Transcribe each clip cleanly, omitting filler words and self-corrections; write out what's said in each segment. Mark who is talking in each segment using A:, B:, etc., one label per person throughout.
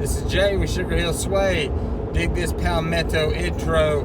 A: This is Jay with Sugar Hill Sway. Dig this Palmetto intro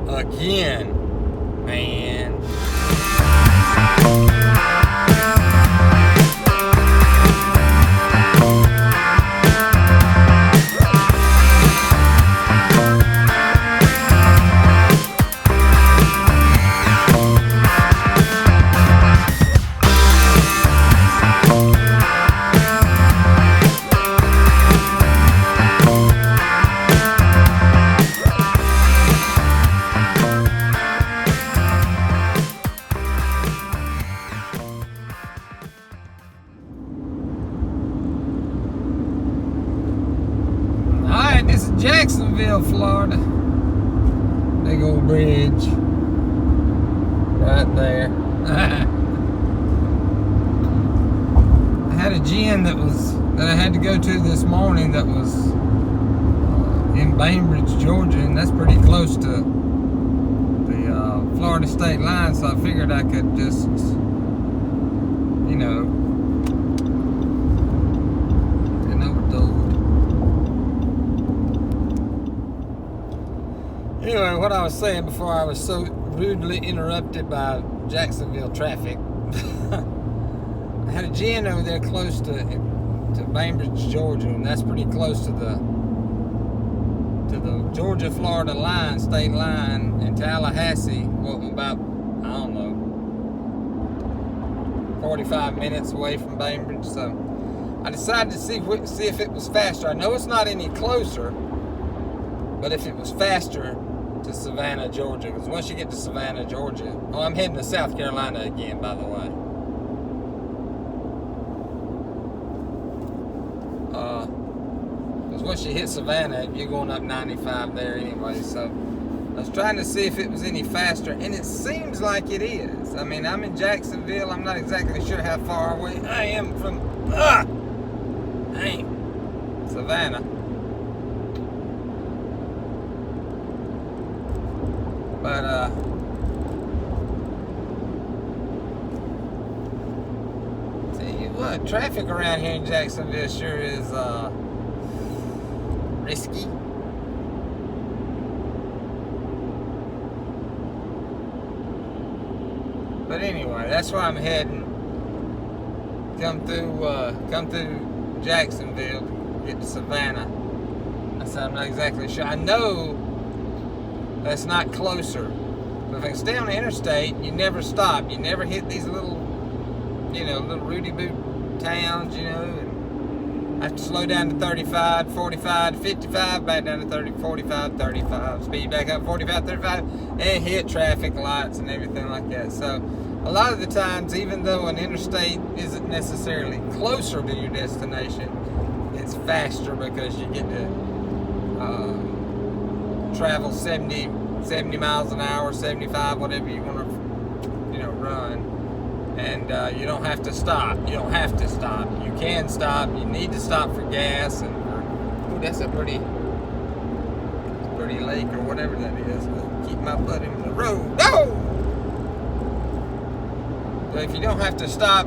A: again, man. This is Jacksonville, Florida. Big old bridge right there. I had a gin that I had to go to this morning that was in Bainbridge, Georgia, and that's pretty close to the Florida state line, so I figured I could just, you know, Anyway, what I was saying before I was so rudely interrupted by Jacksonville traffic, I had a gin over there close to Bainbridge, Georgia, and that's pretty close to the Georgia-Florida line, state line, in Tallahassee. Well, about, I don't know, 45 minutes away from Bainbridge. So I decided to see if it was faster. I know it's not any closer, but if it was faster to Savannah, Georgia, because once you get to Savannah, Georgia, oh, I'm heading to South Carolina again, by the way. Because once you hit Savannah, you're going up 95 there anyway. So I was trying to see if it was any faster, and it seems like it is. I mean, I'm in Jacksonville. I'm not exactly sure how far away I am from Savannah. But, tell you what, traffic around here in Jacksonville sure is, risky. But anyway, that's where I'm heading. Come through Jacksonville, get to Savannah. I said I'm not exactly sure. I know that's not closer. But if I can stay on the interstate, you never stop. You never hit these little Rudy Boot towns, and I have to slow down to 35, 45, 55, back down to 30, 45, 35, speed back up 45, 35, and hit traffic lights and everything like that. So a lot of the times, even though an interstate isn't necessarily closer to your destination, it's faster because you get to travel 70 miles an hour, 75, whatever you want to, run. And you don't have to stop. You don't have to stop. You can stop. You need to stop for gas. And that's a pretty lake or whatever that is. I'll keep my butt in the road. No! But if you don't have to stop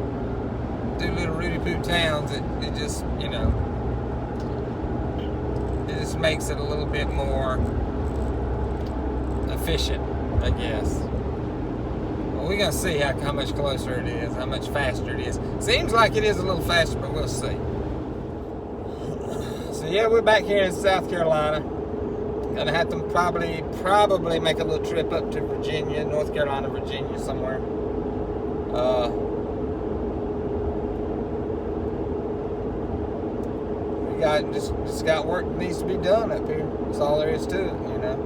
A: through little Rudy Poo towns, it just, it just makes it a little bit more efficient, I guess. Well, we're gonna see how much closer it is, how much faster it is. Seems like it is a little faster, but we'll see. So yeah, we're back here in South Carolina. Gonna have to probably make a little trip up to Virginia, North Carolina, Virginia, somewhere. We just got work that needs to be done up here. That's all there is to it, And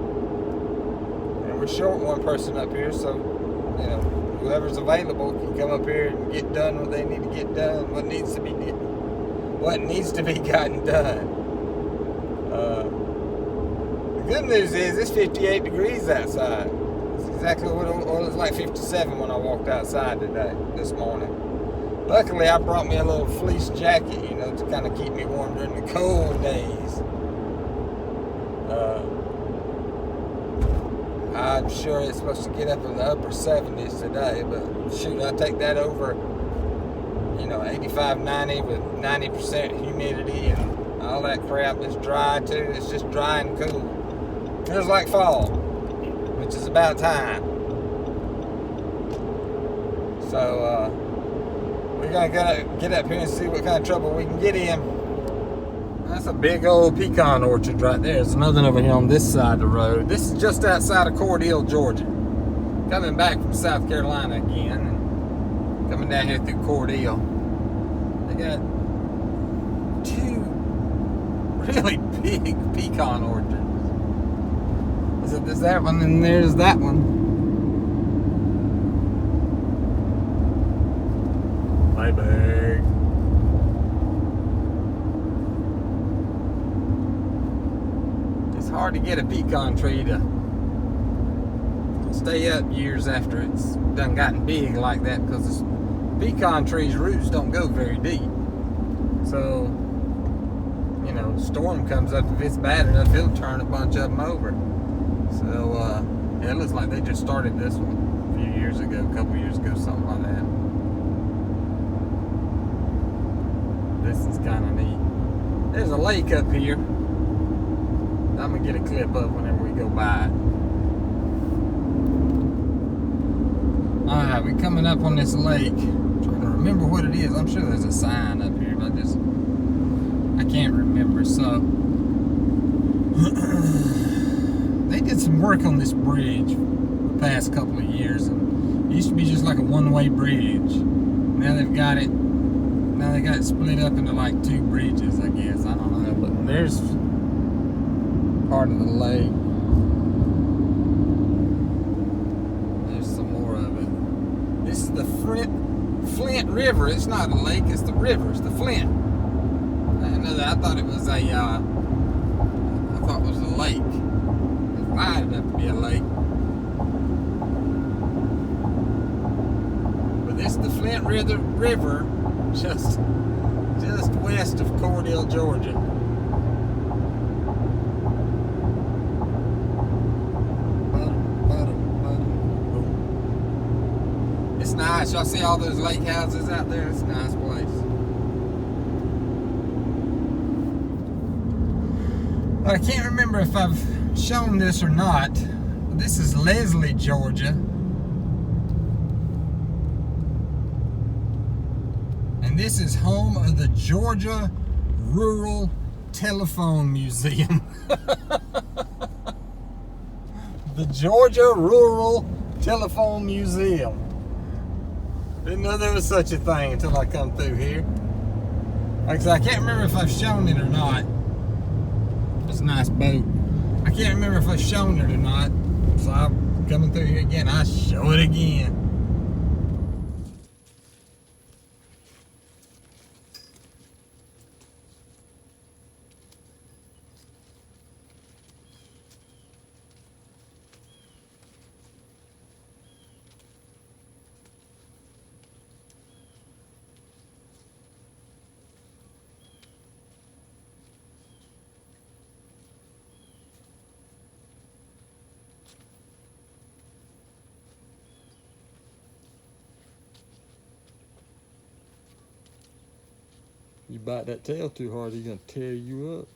A: we're short one person up here, so whoever's available can come up here and get done what they need to get done, what needs to be gotten done. The good news is it's 58 degrees outside. It's exactly what it was like 57 when I walked outside this morning. Luckily, I brought me a little fleece jacket, to kind of keep me warm during the cold days. I'm sure it's supposed to get up in the upper 70s today, but shoot, I take that over, 85, 90 with 90% humidity and All that crap is dry too. It's just dry and cool. Feels like fall, which is about time. So we're gonna get up here and see what kind of trouble we can get in. That's a big old pecan orchard right there. There's another one over here on this side of the road. This is just outside of Cordele, Georgia. Coming back from South Carolina again, and coming down here through Cordele. They got two really big pecan orchards. So there's that one, and there's that one. Bye bye. It's hard to get a pecan tree to stay up years after it's done gotten big like that, because pecan trees' roots don't go very deep. So, you know, storm comes up, if it's bad enough, it'll turn a bunch of them over. So, yeah, it looks like they just started this one a few years ago, a couple years ago, something like that. This is kind of neat. There's a lake up here. I'm going to get a clip of whenever we go by it. Alright, we're coming up on this lake. I'm trying to remember what it is. I'm sure there's a sign up here, but I can't remember. So, they did some work on this bridge the past couple of years. And it used to be just like a one-way bridge. Now they've got it. Now they got it split up into like two bridges, I guess. I don't know, but there's part of the lake. There's some more of it. This is the Flint River. It's not a lake, it's the river. It's the Flint. I didn't know that. I thought it was a lake. It's wide enough to be a lake. But this is the Flint River, just west of Cordele, Georgia. It's nice. Y'all see all those lake houses out there? It's a nice place. I can't remember if I've shown this or not. This is Leslie, Georgia. And this is home of the Georgia Rural Telephone Museum. The Georgia Rural Telephone Museum. Didn't know there was such a thing until I come through here. Like I said, I can't remember if I've shown it or not. It's a nice boat. I can't remember if I've shown it or not. So I'm coming through here again. I'll show it again. You bite that tail too hard, he's gonna tear you up.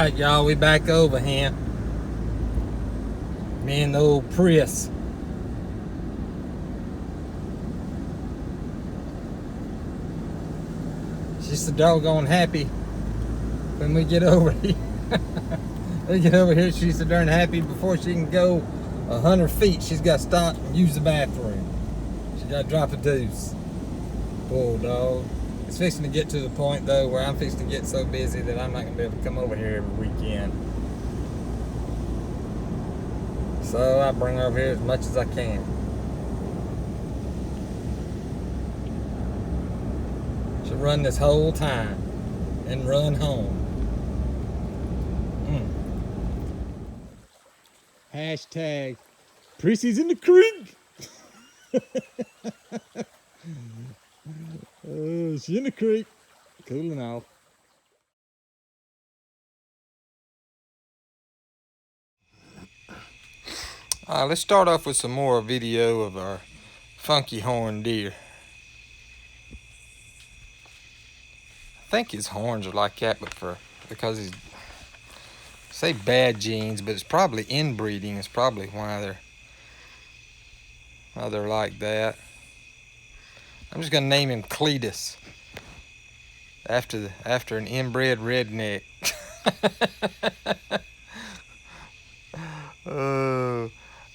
A: Alright, y'all, we back over here. Me and the old Prius. She's so doggone happy when we get over here. We get over here, she's so darn happy before she can go 100 feet. She's got to stop and use the bathroom. She got to drop a deuce. Poor dog. It's fixing to get to the point though where I'm fixing to get so busy that I'm not going to be able to come over here every weekend. So I bring her over here as much as I can. She'll run this whole time and run home. Hashtag Prissy's in the creek. Oh, she's in the creek, cooling off. Let's start off with some more video of our funky horned deer. I think his horns are like that, but because he's, say bad genes, but it's probably inbreeding. It's probably why they're like that. I'm just gonna name him Cletus after an inbred redneck.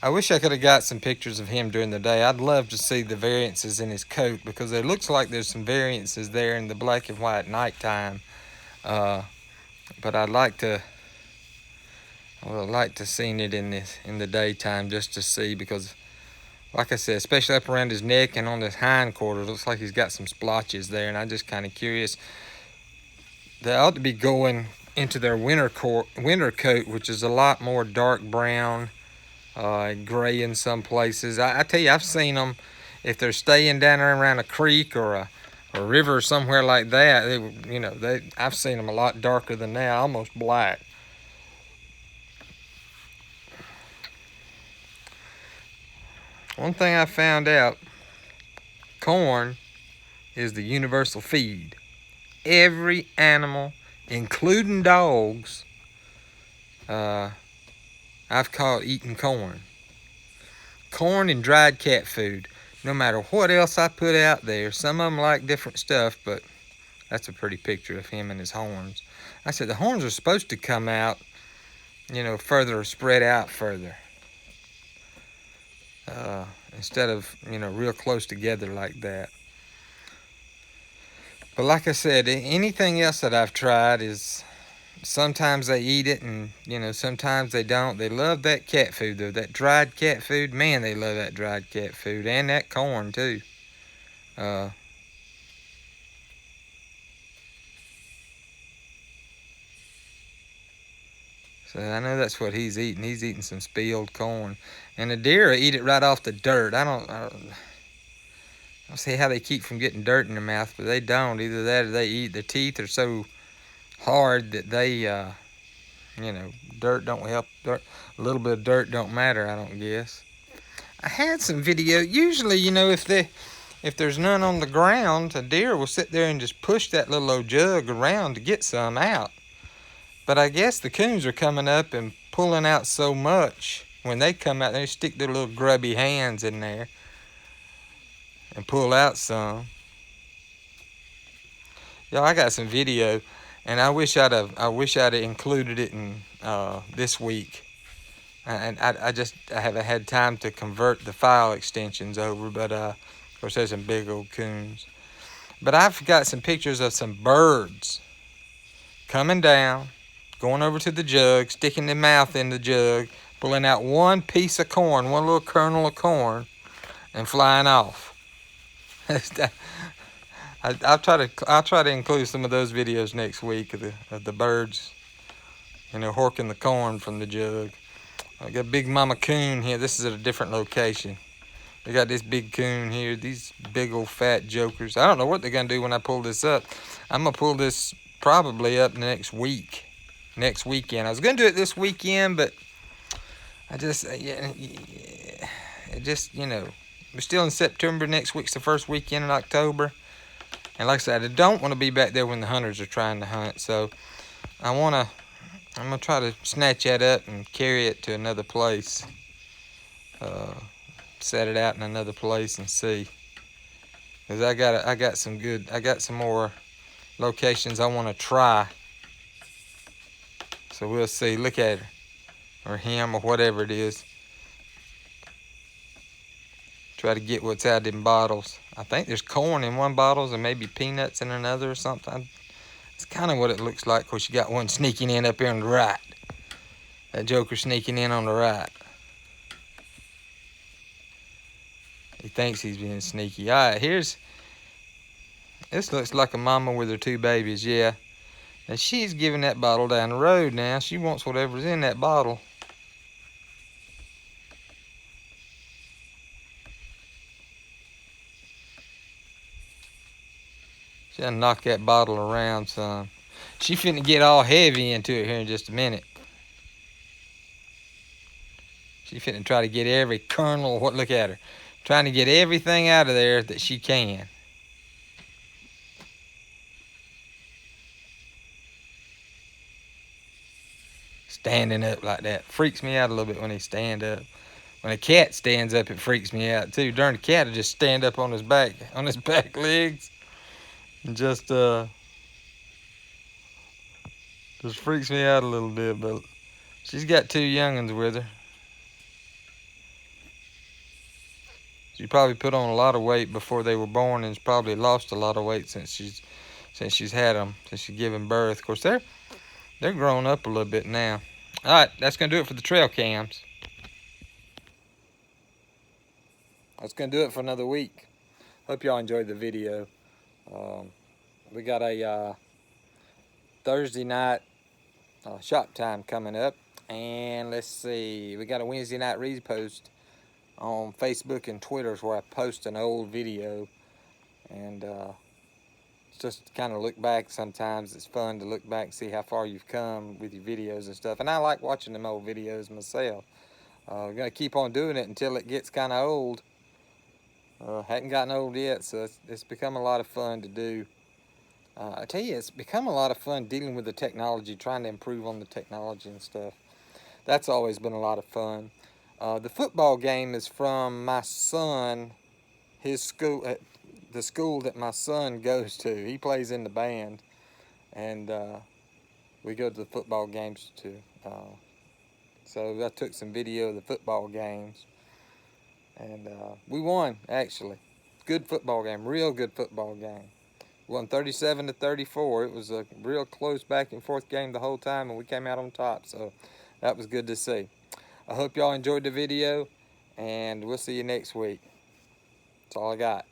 A: I wish I could have got some pictures of him during the day. I'd love to see the variances in his coat because it looks like there's some variances there in the black and white nighttime. But I'd like to see it in the daytime just to see, because like I said, especially up around his neck and on his hind quarter, it looks like he's got some splotches there, and I'm just kind of curious. They ought to be going into their winter coat, which is a lot more dark brown, gray in some places. I tell you, I've seen them, if they're staying down there around a creek or a river or somewhere like that, I've seen them a lot darker than that, almost black. One thing I found out, corn is the universal feed. Every animal, including dogs, I've caught eating corn. Corn and dried cat food. No matter what else I put out there, some of them like different stuff, but that's a pretty picture of him and his horns. I said the horns are supposed to come out, further, spread out further. Instead of, real close together like that. But like I said, anything else that I've tried is, sometimes they eat it and, sometimes they don't. They love that cat food though, that dried cat food. Man, they love that dried cat food and that corn too. So I know that's what he's eating. He's eating some spilled corn. And the deer eat it right off the dirt. I don't see how they keep from getting dirt in their mouth, but they don't. Either that or they eat. Their teeth are so hard that they, dirt don't help. A little bit of dirt don't matter, I don't guess. I had some video. Usually, if there's none on the ground, a deer will sit there and just push that little old jug around to get some out. But I guess the coons are coming up and pulling out so much. When they come out, they stick their little grubby hands in there and pull out some. Yo, I got some video, and I wish I'd have included it in this week. And I haven't had time to convert the file extensions over, but of course there's some big old coons. But I've got some pictures of some birds coming down, going over to the jug, sticking their mouth in the jug, pulling out one piece of corn, one little kernel of corn, and flying off. I'll try to include some of those videos next week of the birds, horking the corn from the jug. I got Big Mama Coon here. This is at a different location. We got this big coon here, these big old fat jokers. I don't know what they're gonna do when I pull this up. I'm gonna pull this probably up next week, next weekend. I was gonna do it this weekend, but I just, we're still in September. Next week's the first weekend in October. And like I said, I don't want to be back there when the hunters are trying to hunt. So I'm gonna try to snatch that up and carry it to another place. Set it out in another place and see. Cause I got some more locations I want to try. So we'll see. Look at her, or him, or whatever it is. Try to get what's out in bottles. I think there's corn in one bottle and maybe peanuts in another or something. It's kind of what it looks like. Of course, you got one sneaking in up here on the right. That joker sneaking in on the right. He thinks he's being sneaky. All right, this looks like a mama with her two babies, yeah. And she's giving that bottle down the road now. She wants whatever's in that bottle. She done knock that bottle around some. She finna get all heavy into it here in just a minute. She finna try to get every kernel. Look at her. Trying to get everything out of there that she can. Standing up like that. Freaks me out a little bit when they stand up. When a cat stands up, it freaks me out too. Darn, the cat will just stand up on his back legs. And just freaks me out a little bit, but she's got two young'uns with her. She probably put on a lot of weight before they were born, and has probably lost a lot of weight since she's had them, since she's given birth. Of course, they're grown up a little bit now. All right, that's gonna do it for the trail cams. That's gonna do it for another week. Hope y'all enjoyed the video. We got a Thursday night shop time coming up, and let's see, we got a Wednesday night repost on Facebook and Twitter where I post an old video, and it's just kind of look back. Sometimes it's fun to look back and see how far you've come with your videos and stuff, and I like watching them old videos myself. We're gonna keep on doing it until it gets kind of old. Hadn't gotten old yet, so it's become a lot of fun to do. I tell you, it's become a lot of fun dealing with the technology, trying to improve on the technology and stuff. That's always been a lot of fun. The football game is from my son, his school, the school that my son goes to. He plays in the band, and we go to the football games too. So I took some video of the football games, and we won, actually. Good football game, real good football game. Won 37-34. It was a real close back and forth game the whole time, and we came out on top, so that was good to see. I hope y'all enjoyed the video, and we'll see you next week. That's all I got.